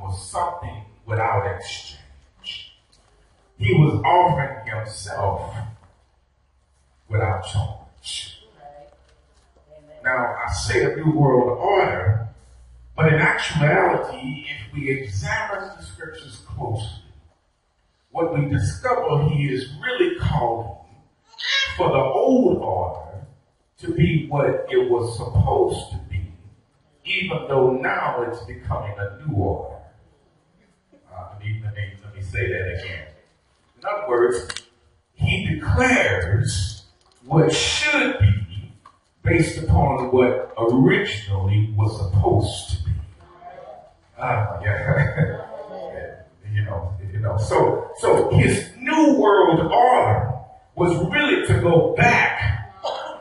was something without exchange. He was offering himself without charge. Now, I say a new world order, but in actuality, if we examine the scriptures closely, what we discover he is really calling for the old order to be what it was supposed to be, even though now it's becoming a new order. Let me say that again. In other words, he declares what should be based upon what originally was supposed to be. So his new world order was really to go back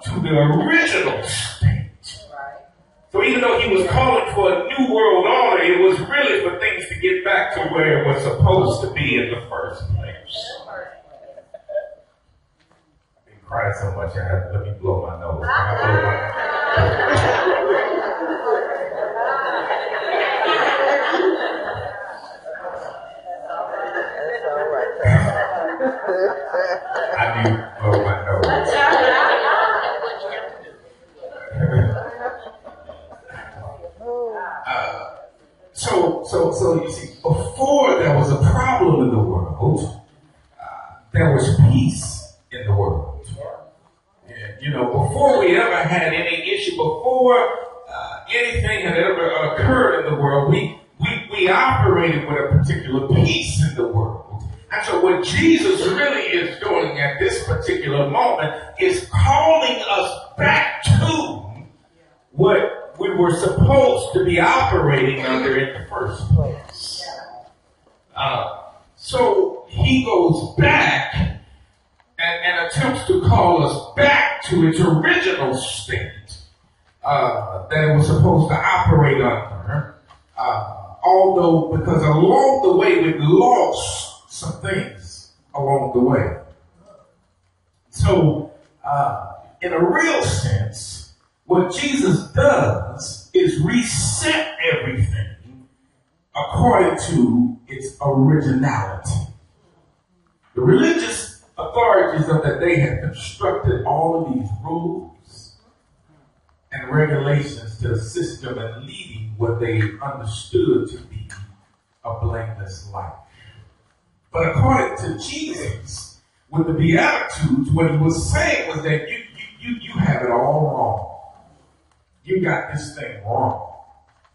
to the original state. So even though he was calling for a new world order, it was really for things to get back to where it was supposed to be in the first place. I've been crying so much, I had to let me blow my nose. Can I blow my nose? I do blow my nose. So you see, before there was a problem in the world, there was peace in the world. And, before we ever had any issue, before anything had ever occurred in the world, we operated with a particular peace in the world. And so what Jesus really is doing at this particular moment is calling us back to what we were supposed to be operating under in the first place. So he goes back and attempts to call us back to its original state that it was supposed to operate under. Although, because along the way we lost some things along the way. So, in a real sense, what Jesus does is reset everything according to its originality. The religious authorities of that day had constructed all of these rules and regulations to assist them in leading what they understood to be a blameless life. But according to Jesus, with the Beatitudes, what he was saying was that you have it all wrong. You got this thing wrong.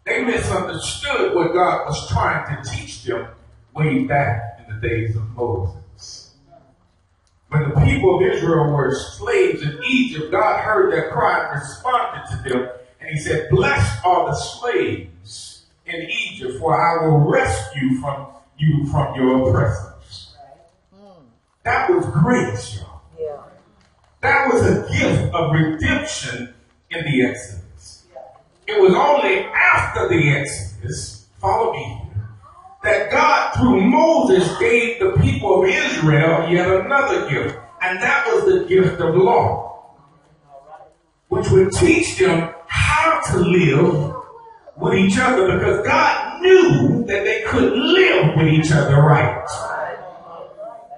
They misunderstood what God was trying to teach them way back in the days of Moses. When the people of Israel were slaves in Egypt, God heard their cry and responded to them. And he said, "Blessed are the slaves in Egypt, for I will rescue you from your oppressors." That was grace, y'all. Yeah. That was a gift of redemption in the Exodus. It was only after the Exodus, follow me here, that God, through Moses, gave the people of Israel yet another gift. And that was the gift of law, which would teach them how to live with each other, because God knew that they couldn't live with each other right.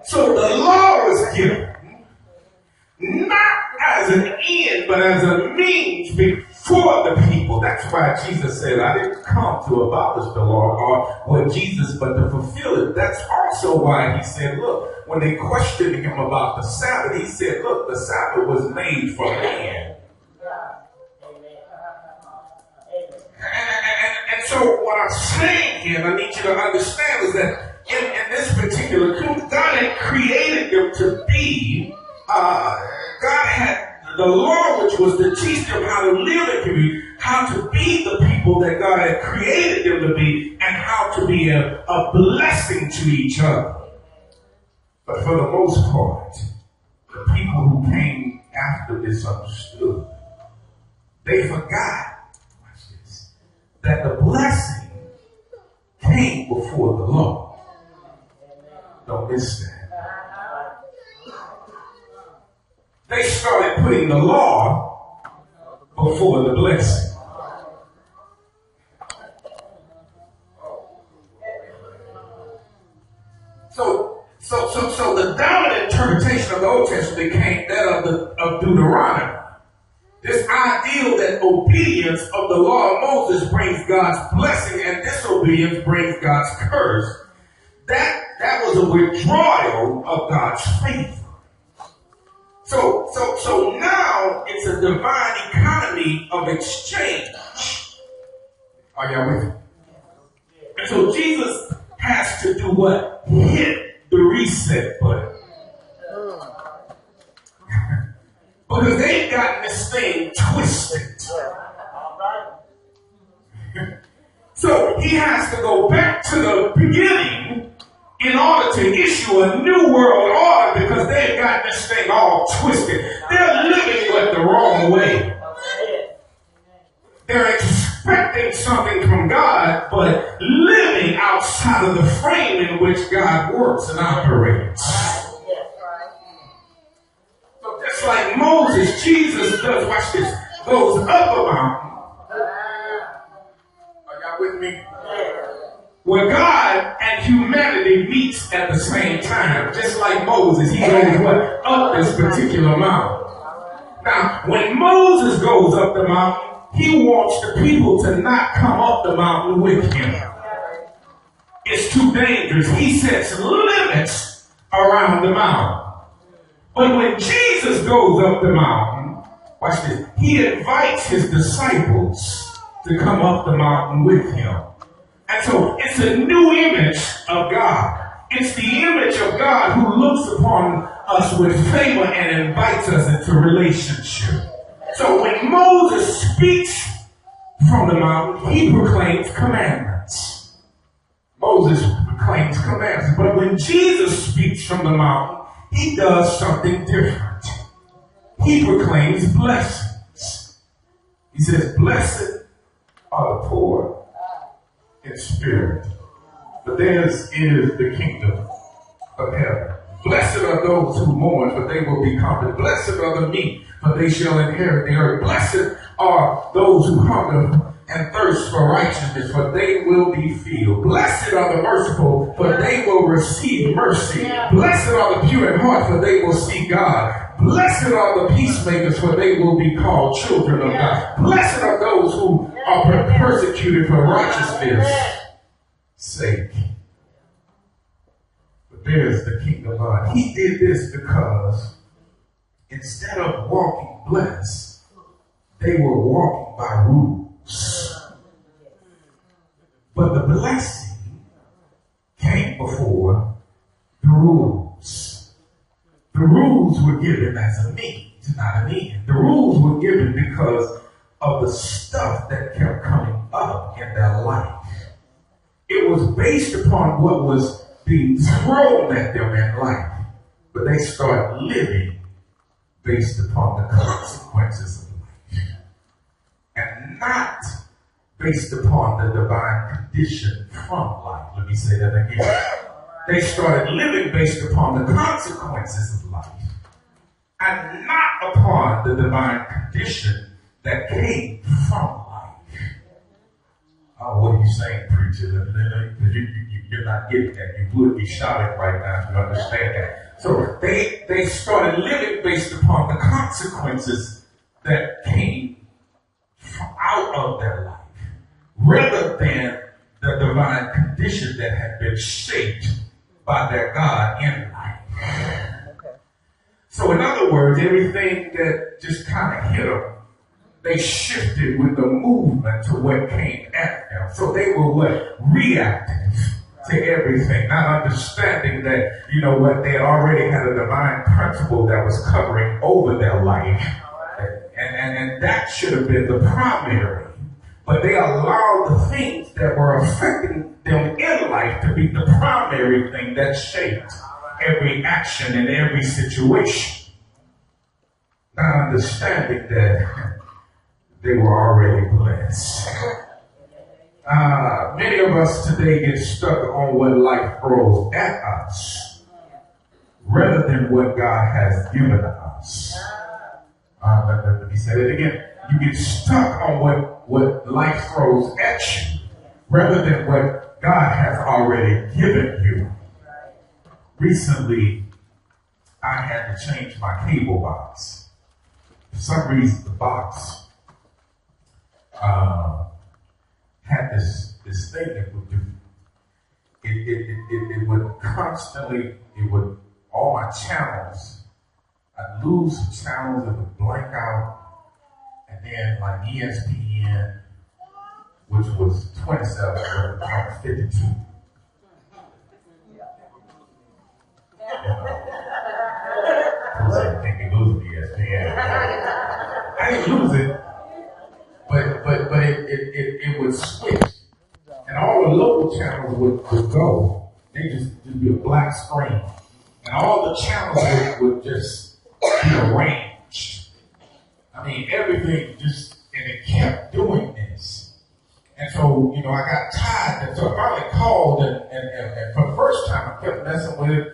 So the law was given not as an end, but as a means before the people. That's why Jesus said, "I didn't come to abolish the law," or what Jesus, but to fulfill it. That's also why he said, look, when they questioned him about the Sabbath, he said, look, the Sabbath was made for man. And so what I'm saying here, and I need you to understand, is that in this particular group, God had created them to be, God had the law, which was to teach them how to live in community, how to be the people that God had created them to be, and how to be a blessing to each other. But for the most part, the people who came after this understood. They forgot, watch this, that the blessing came before the law. Don't miss that. They started putting the law before the blessing. So the dominant interpretation of the Old Testament became that of Deuteronomy. This ideal that obedience of the law of Moses brings God's blessing and disobedience brings God's curse. That was a withdrawal of God's favor. So now it's a divine economy of exchange. Are y'all with me? And so Jesus has to do what? Hit the reset button. Because they've gotten this thing twisted. So he has to go back to the beginning in order to issue a new world order because they've got this thing all twisted. They're living it the wrong way. They're expecting something from God, but living outside of the frame in which God works and operates. So just like Moses, Jesus does, watch this, goes up a mountain. Are y'all with me? Where God and humanity meets at the same time. Just like Moses, he goes what? Up this particular mountain. Now, when Moses goes up the mountain, he wants the people to not come up the mountain with him. It's too dangerous. He sets limits around the mountain. But when Jesus goes up the mountain, watch this, he invites his disciples to come up the mountain with him. And so it's a new image of God. It's the image of God who looks upon us with favor and invites us into relationship. So when Moses speaks from the mountain, he proclaims commandments. Moses proclaims commandments. But when Jesus speaks from the mountain, he does something different. He proclaims blessings. He says, blessed are the poor in spirit, but theirs is the kingdom of heaven. Blessed are those who mourn, for they will be comforted. Blessed are the meek, for they shall inherit the earth. Blessed are those who hunger and thirst for righteousness, for they will be filled. Blessed are the merciful, for they will receive mercy. Blessed are the pure in heart, for they will see God. Blessed are the peacemakers, for they will be called children of God. Blessed are those who are persecuted for righteousness' sake. But there's the kingdom of God. He did this because instead of walking blessed, they were walking by rules. But the blessing came before the rules. The rules were given as a means, not an end. The rules were given because of the stuff that kept coming up in their life. It was based upon what was being thrown at them in life. But they started living based upon the consequences of life. And not based upon the divine condition from life. Let me say that again. They started living based upon the consequences of life and not upon the divine condition that came from life. Oh, what are you saying, preacher? You're not getting that. You would be shouting right now if you understand that. So they started living based upon the consequences that came out of their life rather than the divine condition that had been shaped by their God in life. Okay. So in other words, everything that just kind of hit them, they shifted with the movement to what came at them. So they were what? Reactive to everything, not understanding that, you know what, they already had a divine principle that was covering over their life. And that should have been the primary. But they allowed the things that were affecting them in life to be the primary thing that shaped every action in every situation. Not understanding that they were already blessed. Many of us today get stuck on what life throws at us rather than what God has given us. Let me say that again. You get stuck on what life throws at you rather than what God has already given you. recently I had to change my cable box. For some reason, the box had this thing that would do. It would constantly, all my channels, I'd lose some channels, it would blank out, and then like ESPN, which was 27, would become 52. I think we lose ESPN. I didn't lose it, but it would switch. And all the local channels would go. They just be a black screen. And all the channels would just be arranged. I mean, everything just, and it kept doing this. And so, I got tired. And so I finally called, and for the first time, I kept messing with it.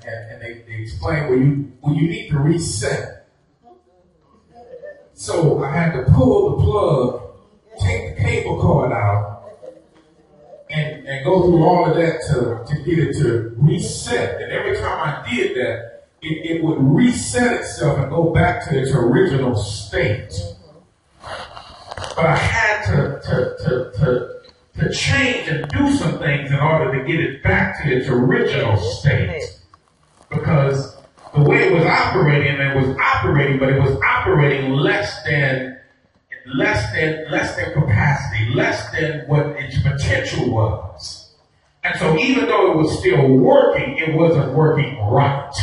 And they explained, well, you need to reset. So I had to pull the plug, take the cable cord out, and go through all of that to get it to reset. And every time I did that, it would reset itself and go back to its original state. But I had to change and do some things in order to get it back to its original state. Because the way it was operating, but it was operating less than capacity, less than what its potential was. And so even though it was still working, it wasn't working right.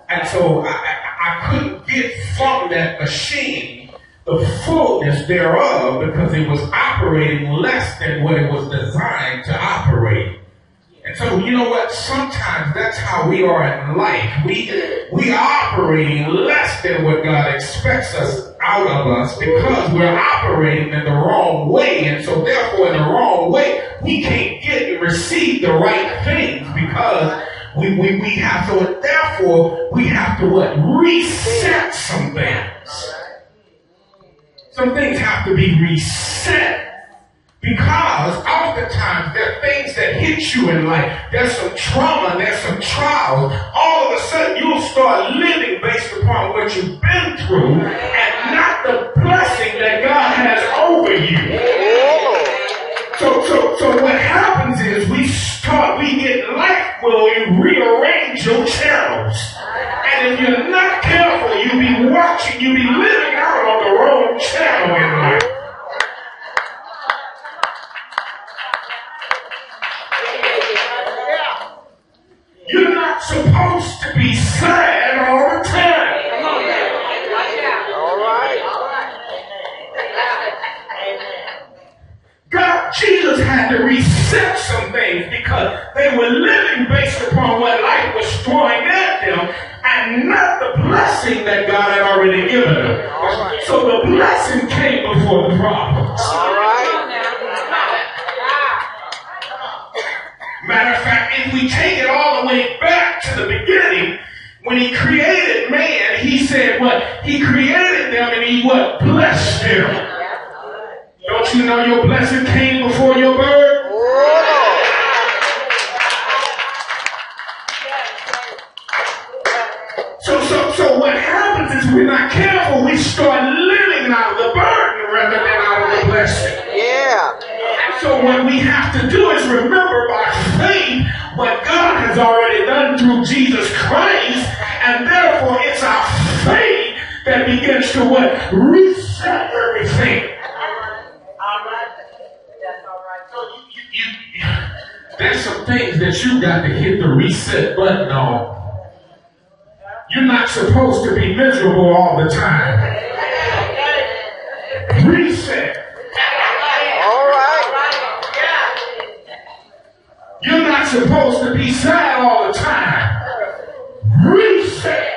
And so I couldn't get from that machine the fullness thereof because it was operating less than what it was designed to operate. And so, you know what? Sometimes that's how we are in life. We are operating less than what God expects us out of us because we're operating in the wrong way. And so therefore, in the wrong way, we can't get and receive the right things because we have to, and therefore, we have to reset some things. Some things have to be reset. Because oftentimes there are things that hit you in life. There's some trauma, there's some trials. All of a sudden you'll start living based upon what you've been through and not the blessing that God has over you. So what happens is we get life will rearrange your channels. And if you're not careful, you'll be living out on the wrong channel in life. You're not supposed to be sad all the time. All right. Jesus had to reset some things because they were living based upon what life was throwing at them and not the blessing that God had already given them. Right. So the blessing came before the problems. All right. Matter of fact, if we take it all the way back to the beginning, when he created man, he said what? He created them and he what? Blessed them. Don't you know your blessing came before your birth? So what happens is we're not careful, we start living out of the burden rather than out of the blessing. Yeah. And so what we have to do is remember by faith what God has already done through Jesus Christ, and therefore it's our faith that begins to what? Reset everything. There's some things that you got to hit the reset button on. You're not supposed to be miserable all the time. Reset. All right. You're not supposed to be sad all the time. Reset.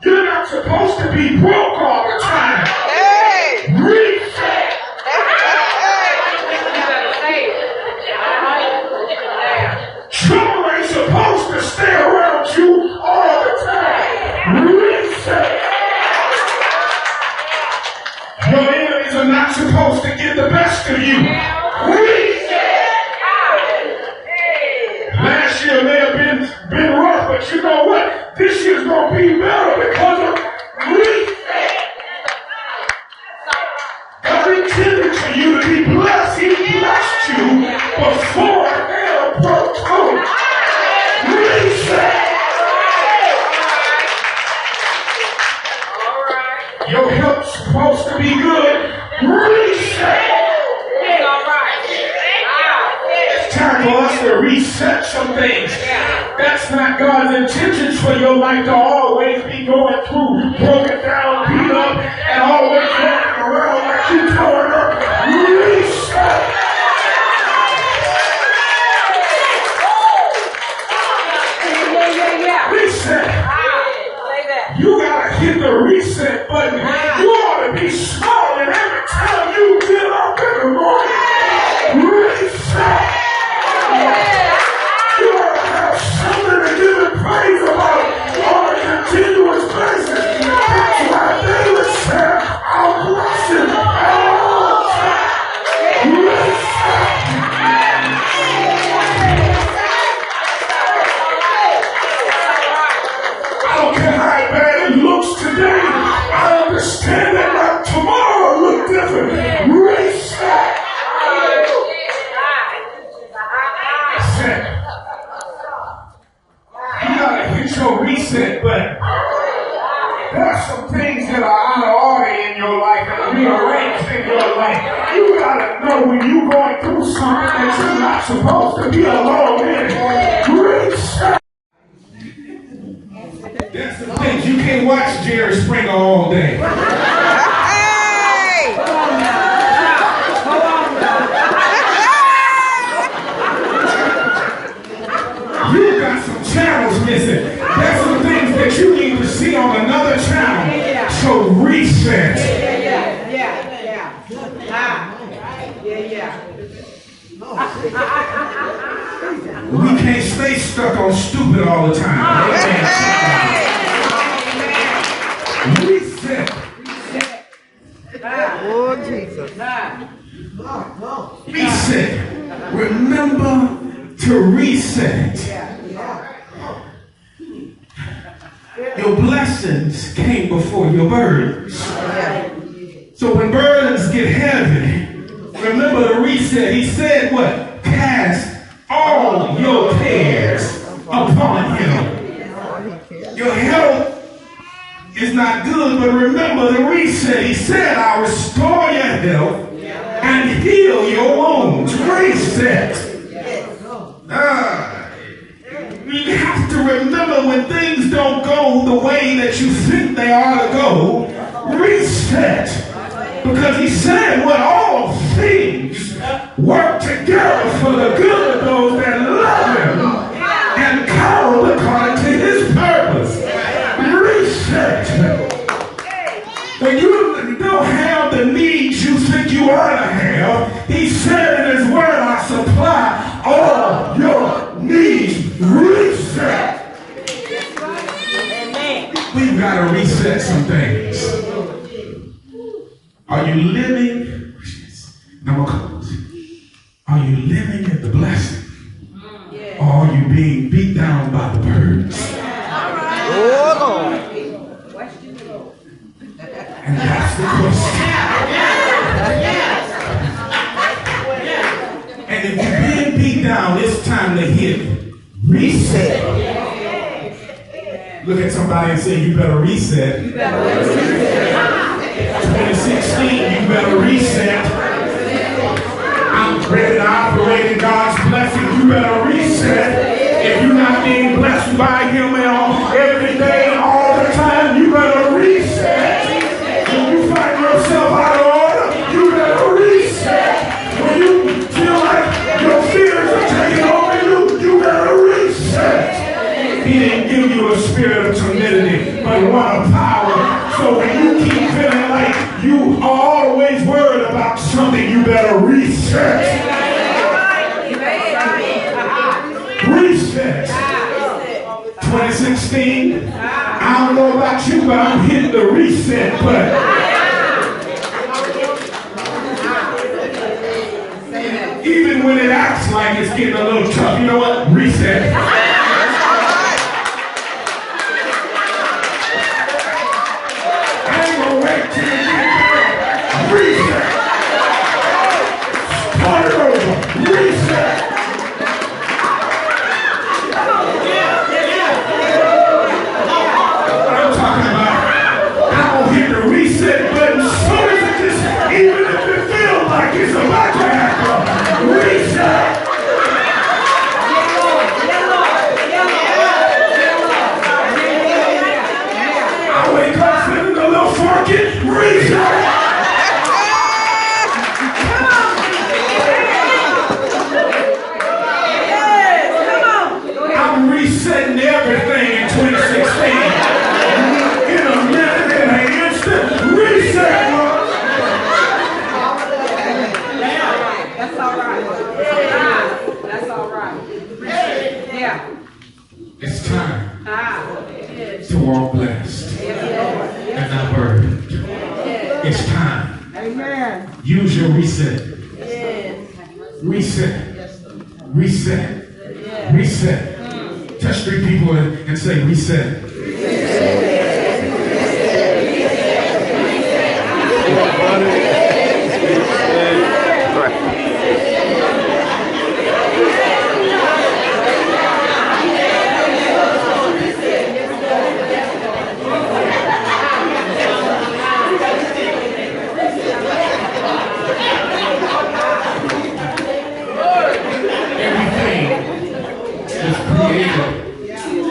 You're not supposed to be broke all the time. Hey. Reset. Trouble ain't supposed to stay around you all the time. Reset. Your enemies are not supposed to get the best of you. Reset. Last things. That's not God's intentions for your life, to always be going through, broken down, beat up, and always walking around like you torn up. Reset. Reset. You gotta hit the reset button. You ought to be smiling every time you get up in the morning. Reset. You ought to have something to give it praise about on a continuous basis. That's why David said, I'll bless him at all times. Reset. I don't care how bad it looks today. I understand that like tomorrow will look different. Reset. Reset. You gotta hit your reset button. There are some things that are out of order in your life and rearranged in your life. You gotta know when you're going through something that you're not supposed to be alone in. Reset. There's some things you can't watch Jerry Springer all day. Hey! You got some channels missing. There's some things that you need to see on another channel. So reset. We can't stay stuck on stupid all the time. Reset. Oh, Jesus. Reset. Remember to reset. Your blessings came before your burdens. So when burdens get heavy, remember to reset. He said what? Cast all your cares upon him. Your health is not good, but remember the reset. He said, I'll restore your health and heal your wounds. Reset. You have to remember when things don't go the way that you think they ought to go. Reset. Because he said, what all things work together for the good of those that love him and called according to his purpose. Reset. When you don't have the needs you think you ought to have, he said in his word, I supply all your needs. Reset. We've got to reset some things. Are you living? Now we'll close. Are you living in the blessing? Or are you being beat down by the birds? Oh, Lord. And that's the question. And if you're being beat down, it's time to hit reset. Look at somebody and say, you better reset. 2016, you better reset. I'm ready to operate in God's blessing. You better reset. If you're not being blessed by him every day, all the time, you better reset. When you find yourself out of order, you better reset. When you feel like your fears are taking over you, you better reset. He didn't give you a spirit of timidity, but one of power. So when you keep feeling like you are always worried about something, you better reset. Reset. 2016, I don't know about you, but I'm hitting the reset button. Even when it acts like it's getting a little tough, you know what? Reset. Reset. Start it over. Reset. What I'm talking about, I'm gonna hit the reset button as soon as it just, even if it feels like it's about to happen. Reset. reset. Reset. Reset. Reset. Touch 3 people and say reset.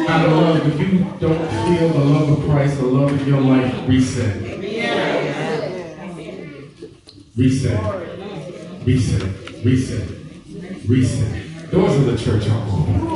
Out of love, if you don't feel the love of Christ, the love in your life, reset. Reset. Reset. Reset. Reset. Doors of the church are open.